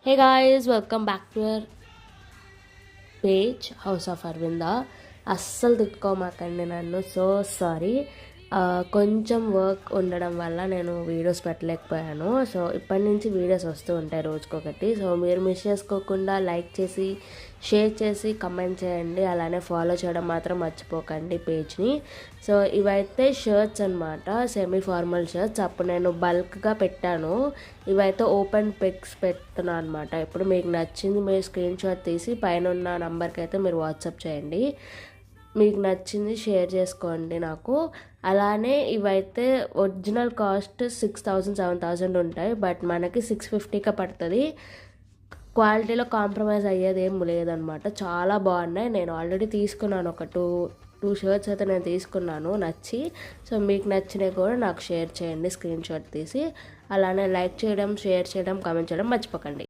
Hey guys, welcome back to your page House of Arvinda. అస్సలు తిట్టుకోమాకండి నన్ను. So sorry. కొంచెం work ఉండడం వల్ల నేను వీడియోస్ పెట్టలేకపోయాను. సో ఇప్పటి నుంచి వీడియోస్ వస్తూ ఉంటాయి రోజుకొకటి. సో మీరు మిస్ చేసుకోకుండా లైక్ చేసి షేర్ చేసి కమెంట్ చేయండి. అలానే ఫాలో చేయడం మాత్రం మర్చిపోకండి పేజ్ని. సో ఇవైతే షర్ట్స్ అనమాట, సెమీ ఫార్మల్ షర్ట్స్. అప్పుడు నేను బల్క్గా పెట్టాను. ఇవైతే ఓపెన్ పిక్స్ పెడుతున్నాను అనమాట. ఇప్పుడు మీకు నచ్చింది మీరు స్క్రీన్ షాట్ తీసి పైన ఉన్న నంబర్కి అయితే మీరు వాట్సాప్ చేయండి. మీకు నచ్చింది షేర్ చేసుకోండి నాకు. అలానే ఇవైతే ఒరిజినల్ కాస్ట్ 6,000 7,000 ఉంటాయి, బట్ మనకి 650కే పడుతుంది. క్వాలిటీలో కాంప్రమైజ్ అయ్యేది ఏం లేదనమాట. చాలా బాగున్నాయి. నేను ఆల్రెడీ తీసుకున్నాను ఒక టూ షర్ట్స్ అయితే నేను తీసుకున్నాను నచ్చి. సో మీకు నచ్చినవి కూడా నాకు షేర్ చేయండి స్క్రీన్ షాట్ తీసి. అలానే లైక్ చేయడం, షేర్ చేయడం, కామెంట్ చేయడం మర్చిపోకండి.